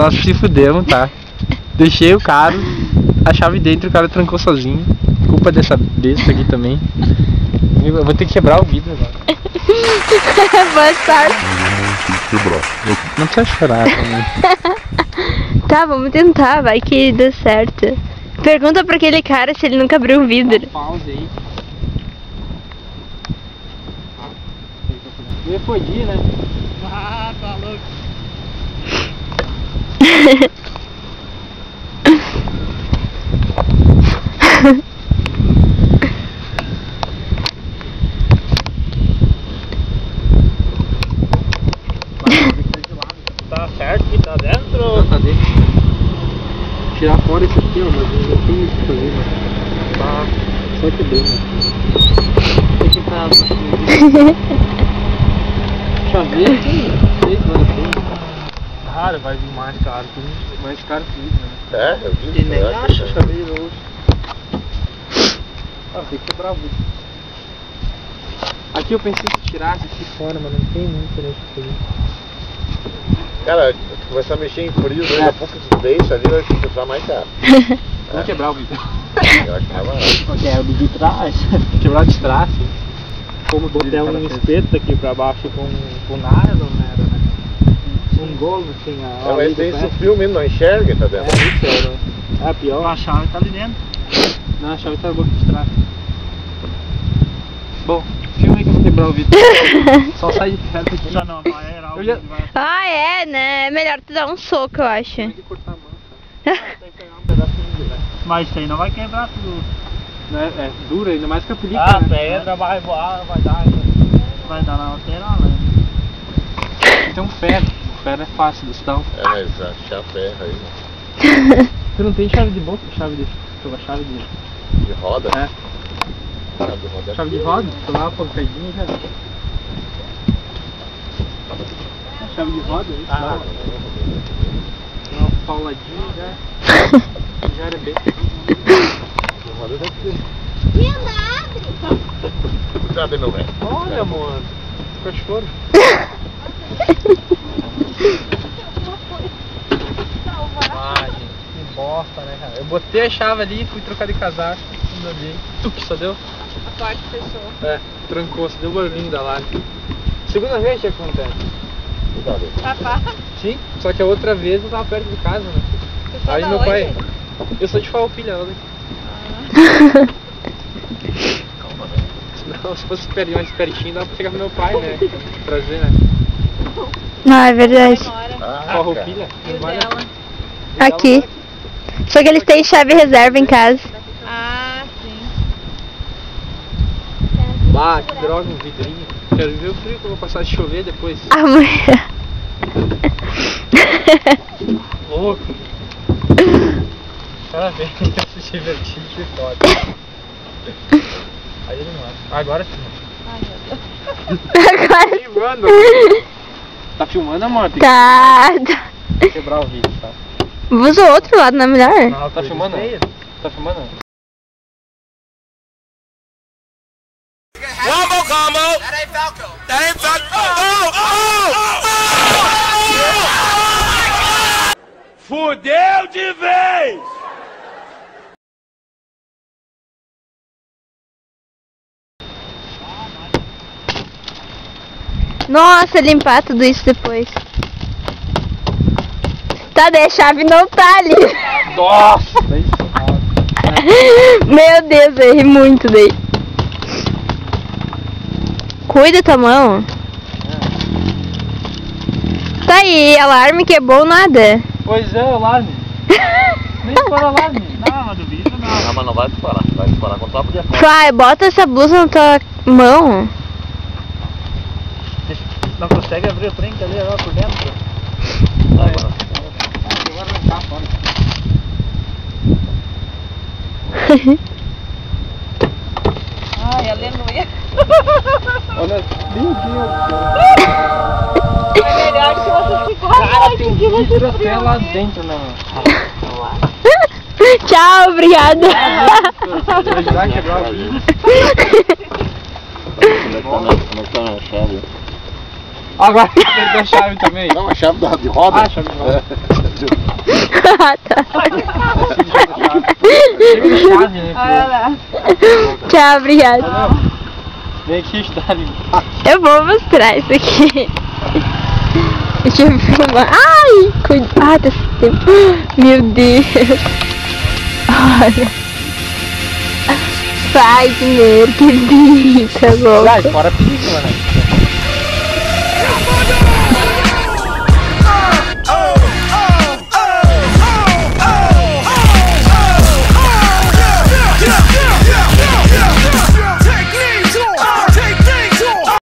Nós se fudemos, tá? Deixei o carro, a chave dentro, o cara trancou sozinho. Culpa dessa besta aqui também. Eu vou ter que quebrar o vidro agora. Boa sorte. Não precisa chorar também. Tá, vamos tentar, vai que dê certo. Pergunta pra aquele cara se ele nunca abriu um vidro. Pause aí. Eu ia fodir, né? Ah, tá louco. Tá certo que tá dentro? Não, tá dentro. Tirar fora esse aqui, ó, mas ainda tem isso pra fazer, né? Tá. Só que bem, né? Tem que entrar na chaveiro, sei que vai ser. Cara, vai vir mais caro que isso. Mais caro que isso, né? É, eu vi. E nem acha chaveiro hoje. Ah, tem que quebrar o vidro. Aqui eu pensei que tirasse aqui fora, mas não tem muito nesse frio. Cara, começar a mexer em frio, daqui a pouco tu deixa ali, vai custar mais caro. Vamos quebrar o vidro. Eu acho que tá barato. É o de trás. Quebrar de trás, sim. Como botar um espeto aqui pra baixo com nylon, né? Um golo assim, É, mas tem esse filme, não enxerga, tá dentro? É pior. A chave tá ali dentro. Não, a chave tá boca de trás. Bom, filma aí que eu vou quebrar o vidro. Só sai de perto aqui. Já não, vai era algo Eu já- que vai Ah, é, né? É melhor tu dar um soco, eu acho. Tem que cortar a mão, tem que pegar um pedacinho de lá. Mas isso aí não vai quebrar tudo. né? É dura, ainda mais que a película, Ah, a né? pedra vai voar, vai dar na lateral, né? Tem um ferro. O ferro é fácil de estão. É, mas achar ferro aí, né? Tu não tem chave de boca, chave de De roda? É. Chave de roda. chave de roda, tu dá uma pancadinha e já. Chave de roda, isso dá uma pauladinha e já era bem. De roda deve ser. Cadê meu velho? Olha, mano, cachorro. Ah, gente, que bosta, né, cara? Eu botei a chave ali e fui trocar de casaco. Ainda bem. Que só deu? A porta fechou. É, trancou, só deu o barulhinho da live. Segunda vez que acontece. Papá, Sim, só que a outra vez eu tava perto de casa, né? Aí meu pai. Eu sou de Farroupilha, lá daqui. Não, se fosse mais pertinho, dava pra chegar pro meu pai, né? Trazer, né? não, é verdade. Farroupilha. Aqui. Só que eles têm chave reserva em casa. Ah, sim. Ah, que droga, um vidrinho. Quero ver o frio que eu vou passar de chover depois. Amanhã. Louco. Cara, vem se divertir de foda. Aí ele não acha. Agora sim. Agora Filmando. Tá filmando, amor? Tem tá. que quebrar o vídeo, tá? Usa o outro lado, não é melhor? Não, tá filmando? Tá filmando? Wombo combo. That ain't Falco. That ain't Falco. Fudeu de vez! Nossa, limpar tudo isso depois. Tá, daí a chave não tá ali. Nossa! Daí sim, Meu Deus, eu errei muito daí. Cuida tua mão. Tá aí, alarme quebrou nada. Pois é, alarme. Nem para alarme. Não, mas do vidro não. Não, mas não vai disparar. Vai disparar quando tá podia fora. Vai, bota essa blusa na tua mão. Não consegue abrir o trinco ali agora por dentro? Agora arrancar fora. Ai, aleluia. Olha, meu Deus. É melhor que você ficar Cara, tem vidro até lá dentro, né? Tchau, obrigada. Vou ajudar a quebrar o vidro. Como é que tá na chave? Agora perdeu a chave também. Não, a chave de roda. Ah, a chave de roda. Ah, tá. Chave, né? Olha lá. Tchau, obrigada. Vem aqui, está ali. Eu vou mostrar isso aqui. Deixa eu filmar. Ai, cuidado esse tempo. Meu Deus. Olha. Vai, dinheiro, que bicha, louco. Fora a película, né?